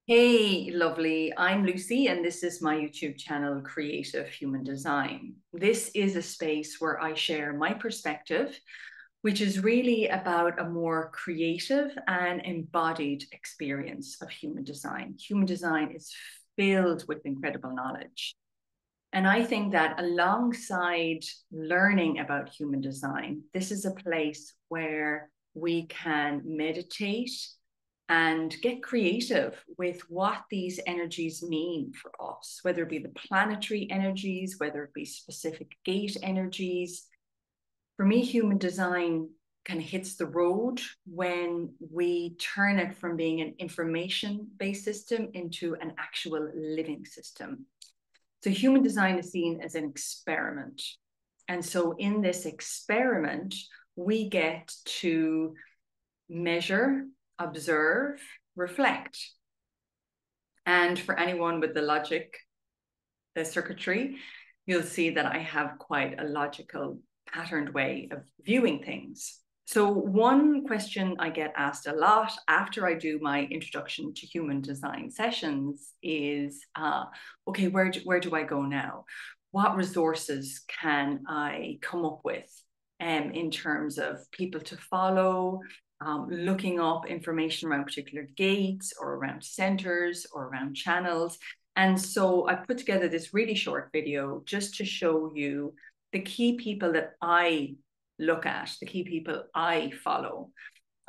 Hey, lovely. I'm Lucy, and this is my YouTube channel, Creative Human Design. This is a space where I share my perspective, which is really about a more creative and embodied experience of human design. Human design is filled with incredible knowledge. And I think that alongside learning about human design, this is a place where we can meditate and get creative with what these energies mean for us, whether it be the planetary energies, whether it be specific gate energies. For me, human design kind of hits the road when we turn it from being an information-based system into an actual living system. So human design is seen as an experiment. And so in this experiment, we get to measure, observe, reflect. And for anyone with the logic, the circuitry, you'll see that I have quite a logical, patterned way of viewing things. So one question I get asked a lot after I do my introduction to human design sessions is, okay, where do I go now? What resources can I come up with in terms of people to follow, looking up information around particular gates or around centers or around channels. And so I put together this really short video just to show you the key people that I look at, the key people I follow.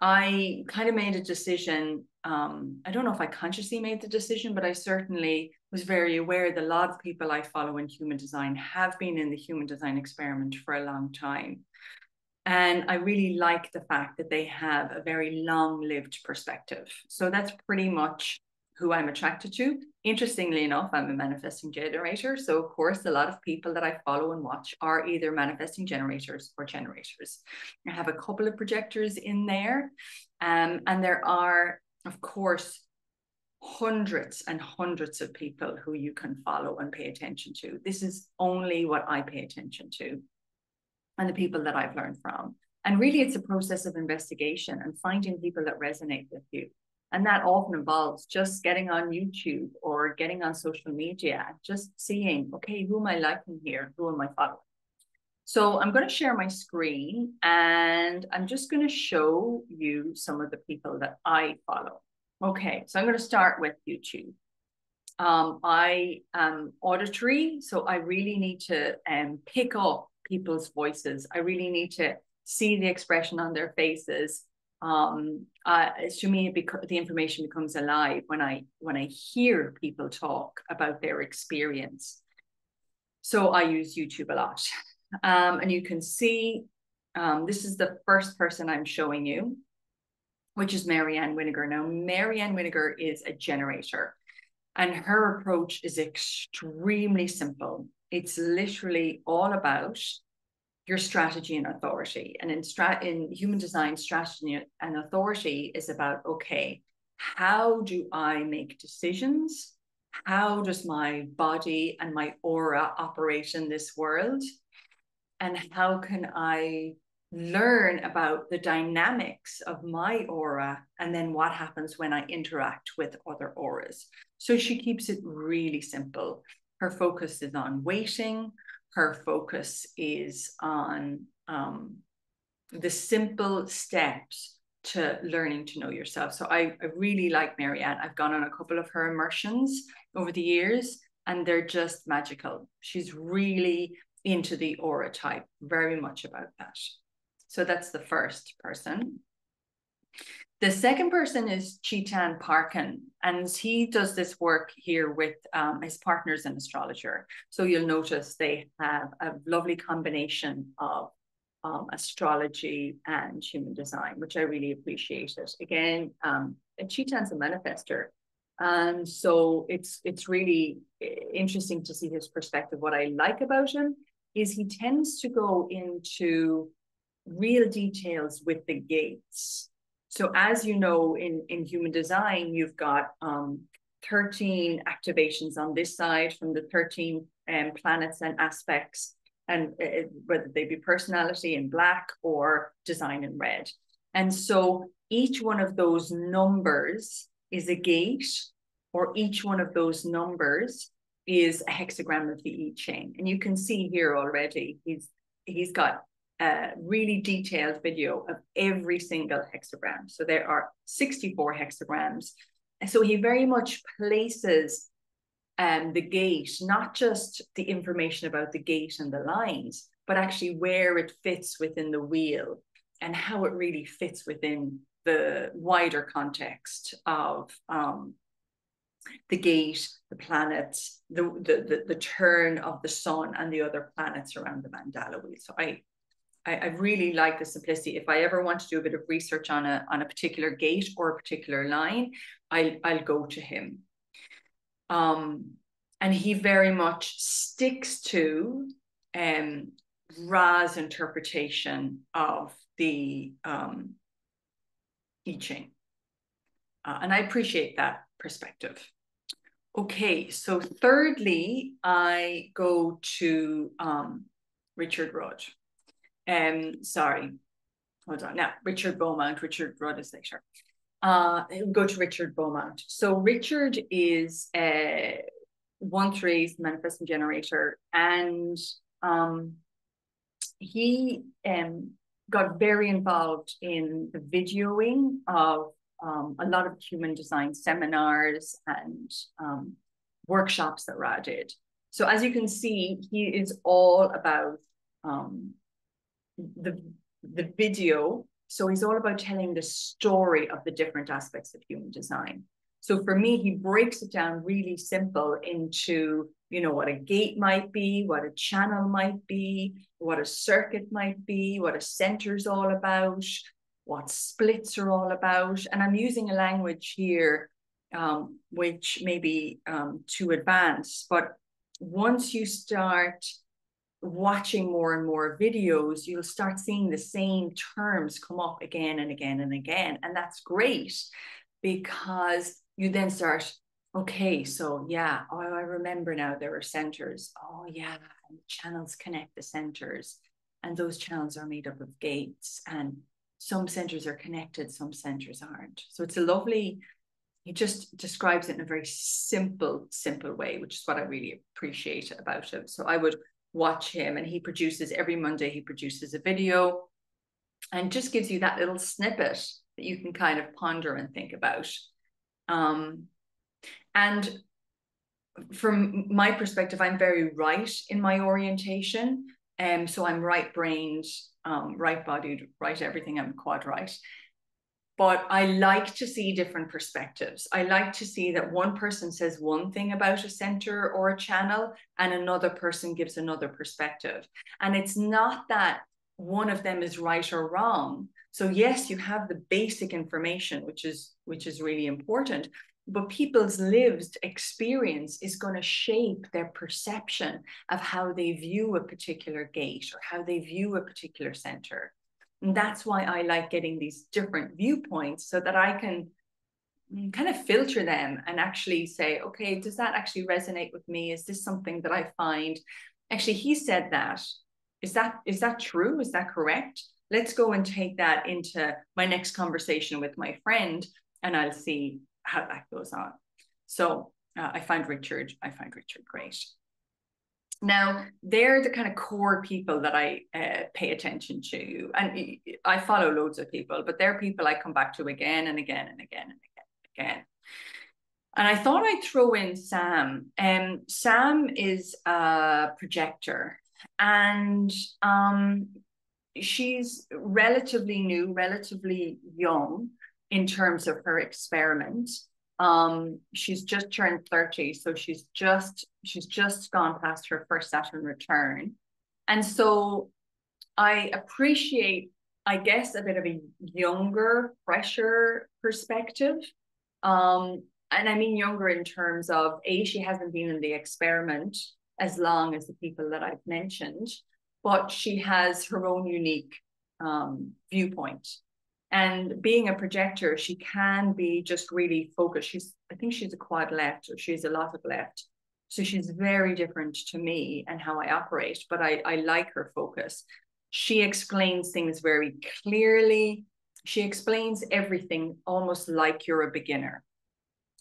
I kind of made a decision. I don't know if I consciously made the decision, but I certainly was very aware that a lot of people I follow in human design have been in the human design experiment for a long time. And I really like the fact that they have a very long-lived perspective. So that's pretty much who I'm attracted to. Interestingly enough, I'm a manifesting generator. So of course, a lot of people that I follow and watch are either manifesting generators or generators. I have a couple of projectors in there. And there are, of course, hundreds and hundreds of people who you can follow and pay attention to. This is only what I pay attention to and the people that I've learned from. And really, it's a process of investigation and finding people that resonate with you. And that often involves just getting on YouTube or getting on social media and just seeing, okay, who am I liking here? Who am I following? So I'm going to share my screen and I'm just going to show you some of the people that I follow. Okay, so I'm going to start with YouTube. I am auditory, so I really need to pick up people's voices. I really need to see the expression on their faces. To me, the information becomes alive when I hear people talk about their experience. So I use YouTube a lot, and you can see this is the first person I'm showing you, which is Marianne Winiger. Now, Marianne Winiger is a generator. And her approach is extremely simple. It's literally all about your strategy and authority. And in human design, strategy and authority is about, okay, how do I make decisions? How does my body and my aura operate in this world? And how can I learn about the dynamics of my aura and then what happens when I interact with other auras? So she keeps it really simple. Her focus is on waiting. Her focus is on the simple steps to learning to know yourself. So I really like Marianne. I've gone on a couple of her immersions over the years, and they're just magical. She's really into the aura type, very much about that. So that's the first person. The second person is Chetan Parkin, and he does this work here with his partner's an astrologer. So you'll notice they have a lovely combination of astrology and human design, which I really appreciated. Again, Chetan's a manifester. And so it's really interesting to see his perspective. What I like about him is he tends to go into real details with the gates. So as you know, in human design, you've got 13 activations on this side from the 13 planets and aspects, and whether they be personality in black or design in red. And so each one of those numbers is a gate or each one of those numbers is a hexagram of the I Ching. And you can see here already, he's got a really detailed video of every single hexagram. So there are 64 hexagrams. And so he very much places the gate, not just the information about the gate and the lines, but actually where it fits within the wheel and how it really fits within the wider context of the gate, the planets, the turn of the sun and the other planets around the mandala wheel. So I really like the simplicity. If I ever want to do a bit of research on a particular gate or a particular line, I'll go to him. And he very much sticks to Ra's interpretation of the I Ching. And I appreciate that perspective. Okay, so thirdly, I go to Richard Rudd. Sorry, hold on. Now, Richard Beaumont. Richard Rudd is later. Go to Richard Beaumont. So Richard is a 1/3 manifesting generator, and he got very involved in the videoing of a lot of human design seminars and workshops that Ra did. So as you can see, he is all about the video. So he's all about telling the story of the different aspects of human design. So for me, he breaks it down really simple into, you know, what a gate might be, what a channel might be, what a circuit might be, what a center's all about, what splits are all about. And I'm using a language here which may be too advanced, but once you start watching more and more videos, you'll start seeing the same terms come up again and again and again. And that's great, because you then start, okay, so yeah, oh, I remember now there are centers. Oh yeah, and channels connect the centers, and those channels are made up of gates, and some centers are connected, some centers aren't. So it's a lovely, he just describes it in a very simple way, which is what I really appreciate about him. So I would watch him, and he produces every Monday, he produces a video and just gives you that little snippet that you can kind of ponder and think about. And from my perspective, I'm very right in my orientation. So I'm right-brained, right-bodied, right everything, I'm quad right. But I like to see different perspectives. I like to see that one person says one thing about a center or a channel, and another person gives another perspective. And it's not that one of them is right or wrong. So yes, you have the basic information, which is really important, but people's lived experience is going to shape their perception of how they view a particular gate or how they view a particular center. And that's why I like getting these different viewpoints, so that I can kind of filter them and actually say, okay, does that actually resonate with me? Is this something that I find, actually, he said that. Is that true? Is that correct? Let's go and take that into my next conversation with my friend, and I'll see how that goes on. So I find Richard great. Now, they're the kind of core people that I pay attention to. And I follow loads of people, but they're people I come back to again and again and again and again and again. And I thought I'd throw in Sam. Sam is a projector, and she's relatively new, relatively young in terms of her experiment. She's just turned 30, so she's just gone past her first Saturn return. And so I appreciate, I guess, a bit of a younger, fresher perspective. And I mean younger in terms of, A, she hasn't been in the experiment as long as the people that I've mentioned, but she has her own unique viewpoint. And being a projector, she can be just really focused. I think she's a quad left, or she's a lot of left. So she's very different to me and how I operate, but I like her focus. She explains things very clearly. She explains everything almost like you're a beginner.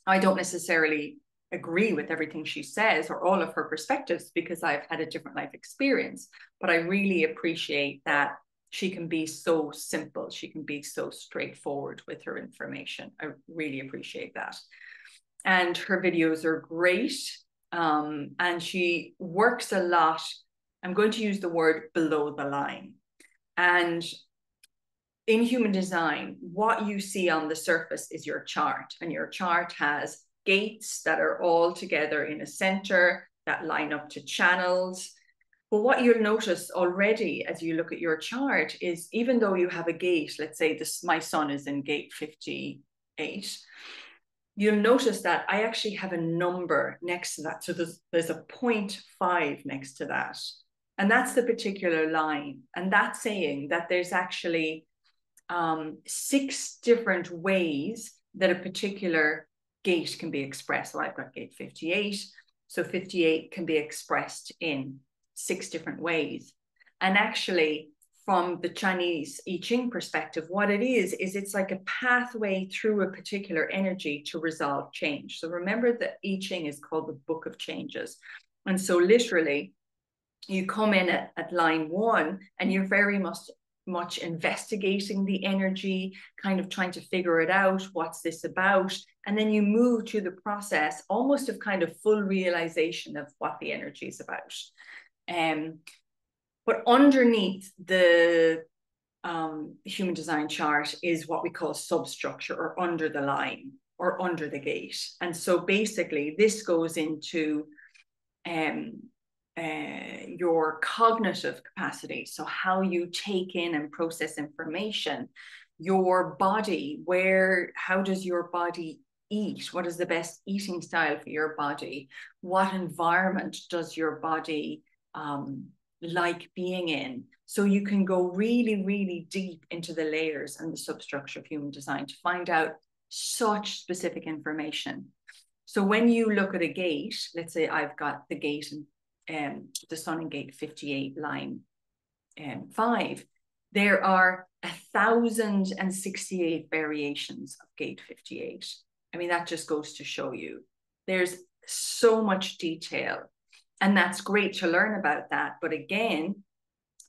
I don't necessarily agree with everything she says or all of her perspectives because I've had a different life experience, but I really appreciate that she can be so simple. She can be so straightforward with her information. I really appreciate that. And her videos are great. And she works a lot. I'm going to use the word below the line. And in human design, what you see on the surface is your chart, and your chart has gates that are all together in a center that line up to channels. But what you'll notice already as you look at your chart is even though you have a gate, let's say this, my son is in gate 58, you'll notice that I actually have a number next to that. So there's a 0.5 next to that. And that's the particular line. And that's saying that there's actually 6 different ways that a particular gate can be expressed. So I've got gate 58. So 58 can be expressed in 6 different ways. And actually, from the Chinese I Ching perspective, what it is it's like a pathway through a particular energy to resolve change. So remember that I Ching is called the Book of Changes. And so literally, you come in at line 1 and you're very much investigating the energy, kind of trying to figure it out. What's this about? And then you move to the process almost of kind of full realization of what the energy is about. But underneath the human design chart is what we call substructure, or under the line, or under the gate. And so basically this goes into your cognitive capacity. So how you take in and process information, your body, how does your body eat? What is the best eating style for your body? What environment does your body like being in? So you can go really, really deep into the layers and the substructure of human design to find out such specific information. So when you look at a gate, let's say I've got the gate and the sun in gate 58, line 5, there are 1,068 variations of gate 58. I mean, that just goes to show you there's so much detail, and that's great to learn about that. But again,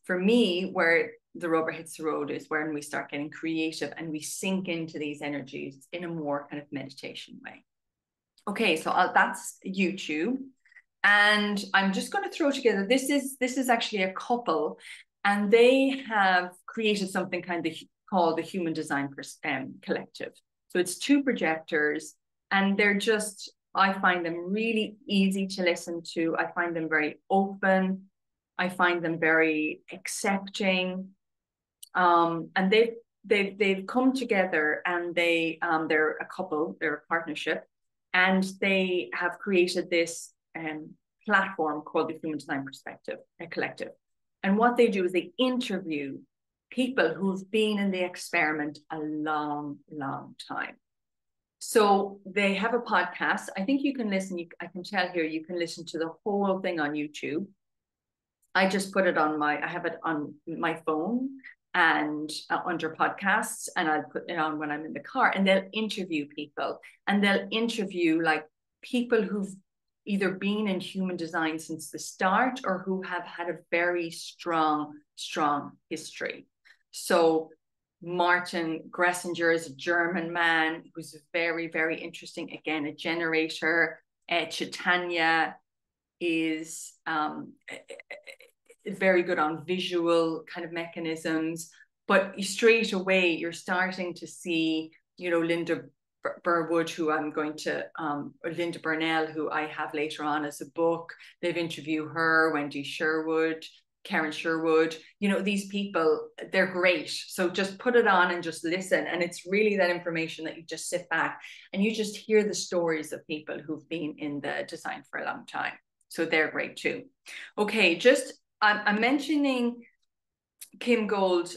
for me, where the rubber hits the road is when we start getting creative and we sink into these energies in a more kind of meditation way. Okay, so that's YouTube. And I'm just going to throw together, this is actually a couple, and they have created something kind of called the Human Design Collective. So it's 2 projectors, and they're just, I find them really easy to listen to. I find them very open. I find them very accepting. And they've come together, and they're a couple, they're a partnership, and they have created this platform called the Human Design Collective. And what they do is they interview people who've been in the experiment a long, long time. So they have a podcast. I think you can listen. I can tell here you can listen to the whole thing on YouTube. I just put it on I have it on my phone and under podcasts, and I'll put it on when I'm in the car, and they'll interview people, and they'll interview like people who've either been in human design since the start or who have had a very strong history. So Martin Gressinger is a German man who's very, very interesting. Again, a generator. Chaitanya is very good on visual kind of mechanisms. But straight away, you're starting to see, Linda Burwood, who I'm going to, or Linda Burnell, who I have later on as a book. They've interviewed her, Wendy Sherwood, Karen Sherwood. These people, they're great. So just put it on and just listen. And it's really that information that you just sit back and you just hear the stories of people who've been in the design for a long time. So they're great too. Okay, I'm mentioning Kim Gold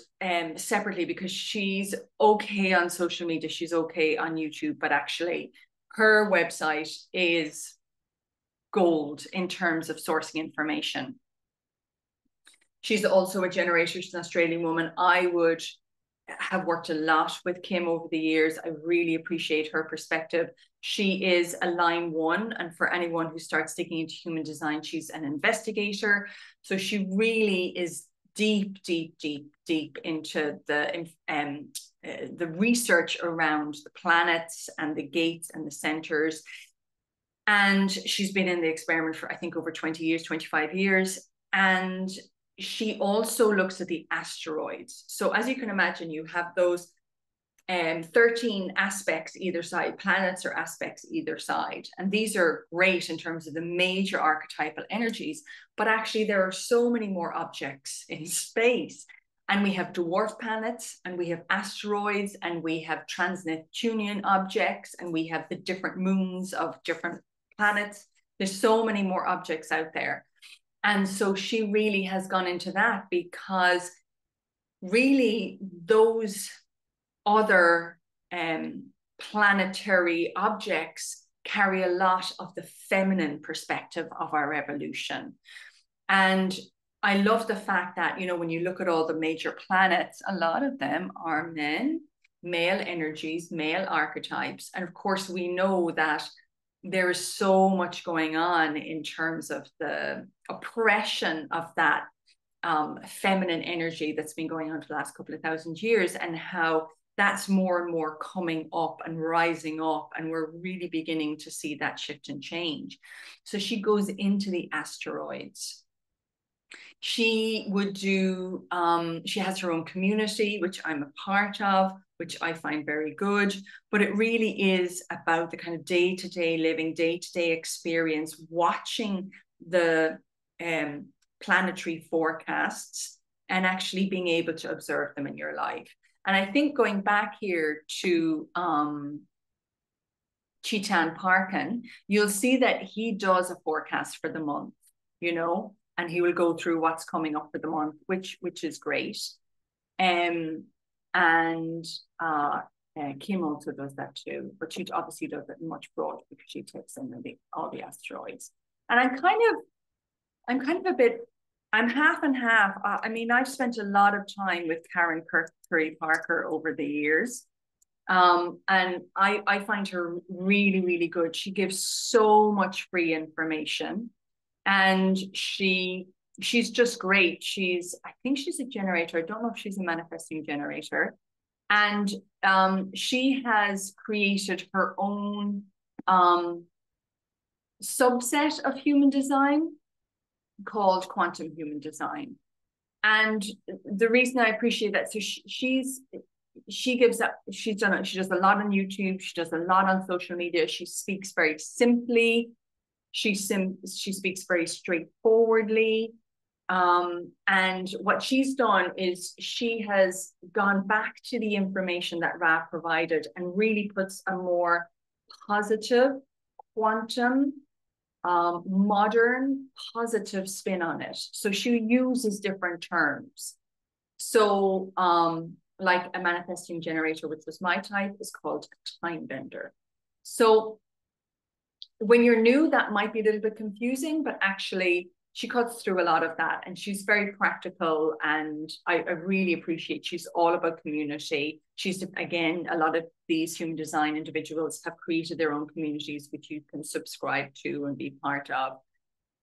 separately because she's okay on social media, she's okay on YouTube, but actually her website is gold in terms of sourcing information. She's also a generator, she's an Australian woman. I would have worked a lot with Kim over the years. I really appreciate her perspective. She is a line 1, and for anyone who starts digging into human design, she's an investigator. So she really is deep, deep, deep, deep into the research around the planets and the gates and the centers. And she's been in the experiment for, I think, over 20 years, 25 years. And she also looks at the asteroids. So as you can imagine, you have those 13 aspects either side, planets or aspects either side. And these are great in terms of the major archetypal energies, but actually there are so many more objects in space. And we have dwarf planets, and we have asteroids, and we have trans-Neptunian objects, and we have the different moons of different planets. There's so many more objects out there. And so she really has gone into that, because really those other planetary objects carry a lot of the feminine perspective of our evolution. And I love the fact that, you know, when you look at all the major planets, a lot of them are men, male energies, male archetypes. And of course, we know that there is so much going on in terms of the oppression of that feminine energy that's been going on for the last couple of thousand years, and how that's more and more coming up and rising up, and we're really beginning to see that shift and change. So she goes into the asteroids. She would do, she has her own community, which I'm a part of, which I find very good, but it really is about the kind of day-to-day living, day-to-day experience, watching the planetary forecasts and actually being able to observe them in your life. And I think going back here to Chetan Parkin, you'll see that he does a forecast for the month, you know, and he will go through what's coming up for the month, which is great. And Kim also does that too, but she obviously does it much broader because she takes in all the asteroids. And I'm half and half. I mean, I've spent a lot of time with Karen Curry Parker over the years. And I find her really, really good. She gives so much free information, and she's just great. I think she's a generator. I don't know if she's a manifesting generator. And she has created her own subset of human design called quantum human design. And the reason I appreciate that, so she does a lot on YouTube, she does a lot on social media, she speaks very simply, she speaks very straightforwardly. And what she's done is she has gone back to the information that Ra provided and really puts a more positive, quantum, modern, positive spin on it. So she uses different terms. So like a manifesting generator, which was my type, is called a time bender. So when you're new, that might be a little bit confusing, but actually she cuts through a lot of that, and she's very practical, and I really appreciate, she's all about community. She's, again, a lot of these human design individuals have created their own communities, which you can subscribe to and be part of.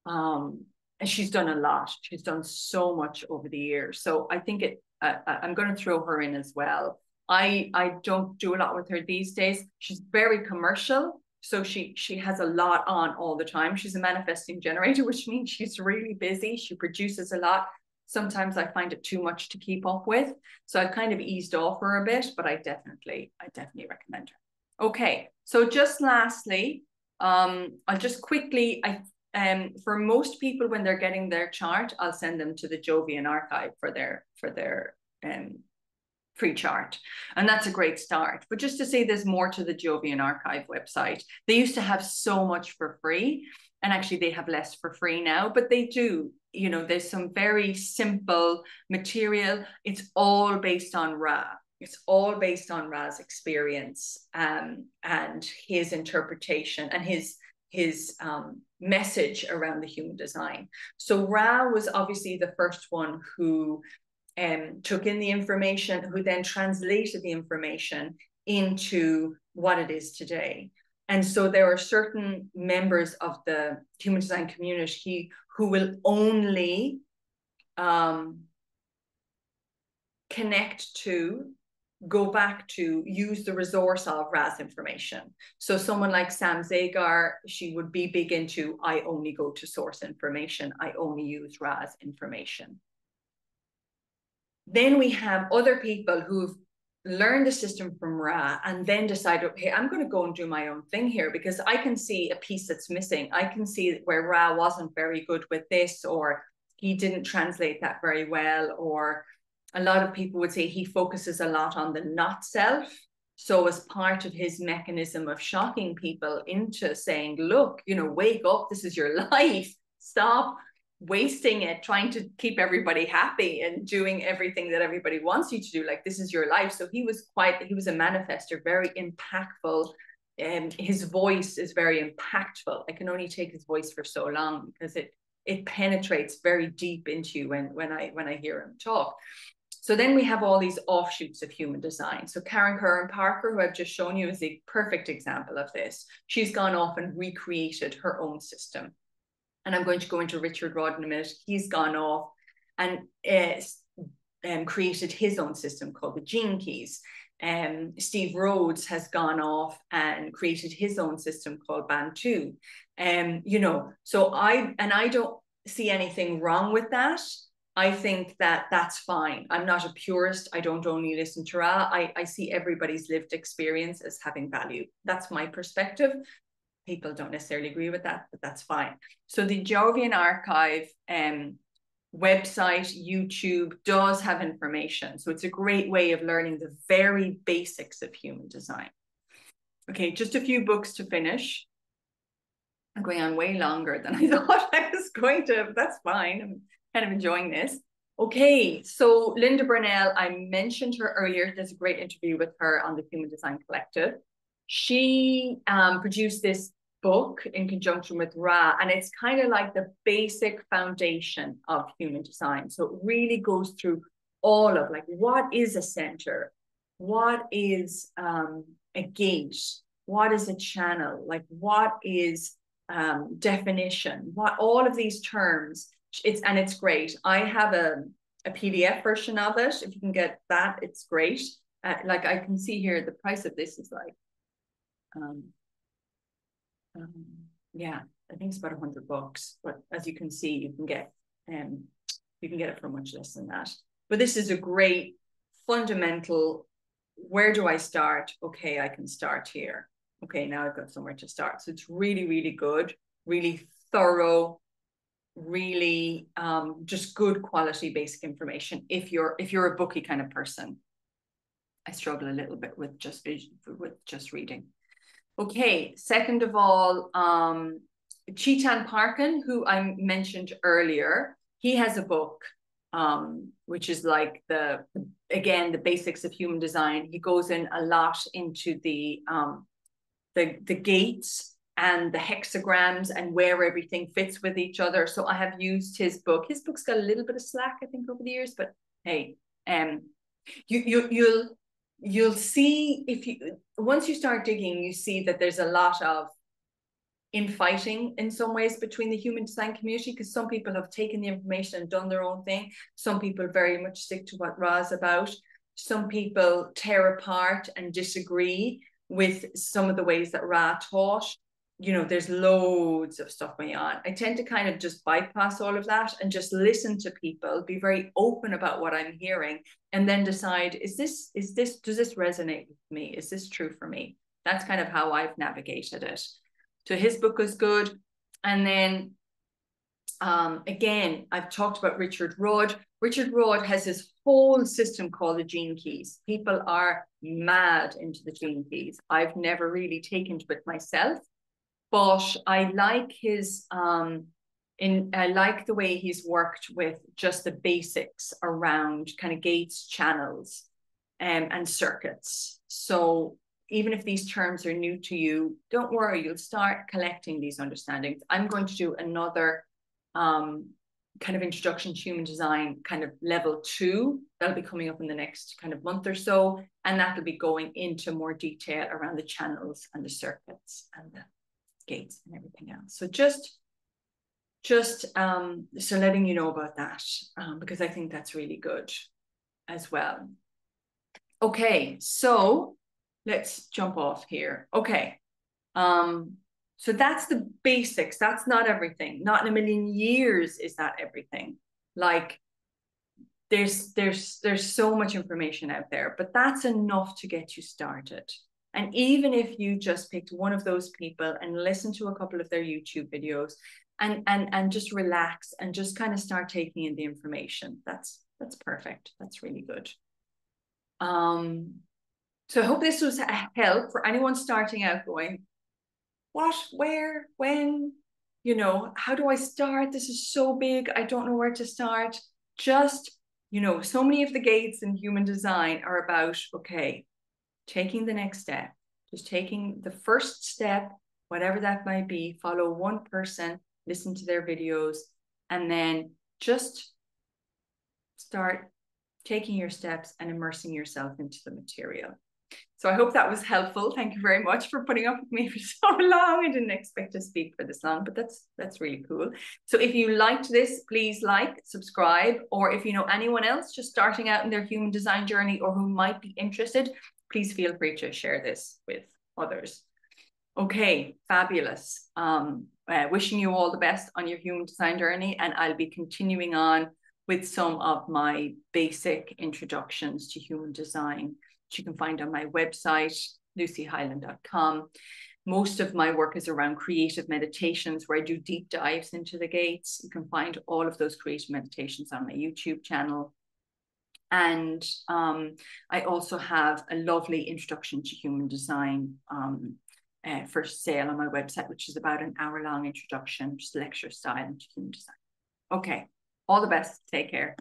And she's done a lot. She's done so much over the years. So I think I'm going to throw her in as well. I don't do a lot with her these days. She's very commercial. So she has a lot on all the time. She's a manifesting generator, which means she's really busy. She produces a lot. Sometimes I find it too much to keep up with. So I've kind of eased off her a bit, but I definitely recommend her. Okay, so just lastly, I'll just quickly, for most people, when they're getting their chart, I'll send them to the Jovian archive for their free chart. And that's a great start. But just to say, there's more to the Jovian archive website. They used to have so much for free, and actually they have less for free now, but they do, you know, there's some very simple material. It's all based on Ra. It's all based on Ra's experience and his interpretation and his message around the human design. So Ra was obviously the first one who took in the information, who then translated the information into what it is today. And so there are certain members of the human design community who will only connect to, go back to, use the resource of Ra's information. So someone like Sam Zagar, she would be big into, I only go to source information, I only use Ra's information. Then we have other people who've learned the system from Ra and then decide, okay, I'm going to go and do my own thing here, because I can see a piece that's missing. I can see where Ra wasn't very good with this, or he didn't translate that very well, or a lot of people would say he focuses a lot on the not self. So as part of his mechanism of shocking people into saying, look, you know, wake up, this is your life, stop wasting it trying to keep everybody happy and doing everything that everybody wants you to do, like this is your life. So he was a manifester, very impactful, and his voice is very impactful. I can only take his voice for so long because it penetrates very deep into you when I hear him talk. So then we have all these offshoots of human design. So Karen Curran Parker, who I've just shown you, is a perfect example of this. She's gone off and recreated her own system. And I'm going to go into Richard Rod in a minute. He's gone off and created his own system called the Gene Keys. Steve Rhodes has gone off and created his own system called Bantu. You know, so I don't see anything wrong with that. I think that that's fine. I'm not a purist. I don't only listen to Ra. I see everybody's lived experience as having value. That's my perspective. People don't necessarily agree with that, but that's fine. So the Jovian Archive website, YouTube, does have information. So it's a great way of learning the very basics of human design. Okay, just a few books to finish. I'm going on way longer than I thought I was going to, but that's fine. I'm kind of enjoying this. Okay, so Linda Burnell, I mentioned her earlier. There's a great interview with her on the Human Design Collective. She produced this book in conjunction with Ra, and it's kind of like the basic foundation of human design. So it really goes through all of, like, what is a center? What is a gate? What is a channel? Like, what is definition? What, all of these terms. It's great. I have a PDF version of it. If you can get that, it's great. Like I can see here, the price of this is like, yeah, I think it's about $100. But as you can see, you can get it for much less than that. But this is a great fundamental. Where do I start? Okay, I can start here. Okay, now I've got somewhere to start. So it's really, really good, really thorough, really just good quality basic information if you're a booky kind of person. I struggle a little bit with just reading. Okay, second of all, Chetan Parkin, who I mentioned earlier, he has a book which is like the basics of human design. He goes in a lot into the gates and the hexagrams and where everything fits with each other. So I have used his book. His book's got a little bit of slack, I think, over the years, but hey, you'll see, if you, once you start digging, you see that there's a lot of infighting in some ways between the human design community, because some people have taken the information and done their own thing. Some people very much stick to what Ra's about. Some people tear apart and disagree with some of the ways that Ra taught. You know, there's loads of stuff going on. I tend to kind of just bypass all of that and just listen to people, be very open about what I'm hearing, and then decide, does this resonate with me? Is this true for me? That's kind of how I've navigated it. So his book is good. And then again, I've talked about Richard Rudd. Richard Rudd has his whole system called the Gene Keys. People are mad into the Gene Keys. I've never really taken to it myself, but I like his I like the way he's worked with just the basics around kind of gates, channels, and circuits. So even if these terms are new to you, don't worry, you'll start collecting these understandings. I'm going to do another kind of introduction to human design, kind of level 2. That'll be coming up in the next kind of month or so. And that will be going into more detail around the channels and the circuits and the gates and everything else. So just so letting you know about that, because I think that's really good as well. Okay, so let's jump off here. Okay. So that's the basics. That's not everything. Not in a million years is that everything. Like there's so much information out there, but that's enough to get you started. And even if you just picked one of those people and listened to a couple of their YouTube videos and just relax and just kind of start taking in the information, that's perfect. That's really good. So I hope this was a help for anyone starting out going, what, where, when, you know, how do I start? This is so big. I don't know where to start. Just, you know, so many of the gates in human design are about, okay, taking the next step, just taking the first step, whatever that might be, follow one person, listen to their videos, and then just start taking your steps and immersing yourself into the material. So I hope that was helpful. Thank you very much for putting up with me for so long. I didn't expect to speak for this long, but that's really cool. So if you liked this, please like, subscribe, or if you know anyone else just starting out in their human design journey or who might be interested, please feel free to share this with others. Okay, fabulous. Wishing you all the best on your human design journey, and I'll be continuing on with some of my basic introductions to human design, which you can find on my website, lucyhyland.com. Most of my work is around creative meditations where I do deep dives into the gates. You can find all of those creative meditations on my YouTube channel. And I also have a lovely introduction to human design for sale on my website, which is about an hour-long introduction, just lecture style into human design. Okay, all the best. Take care.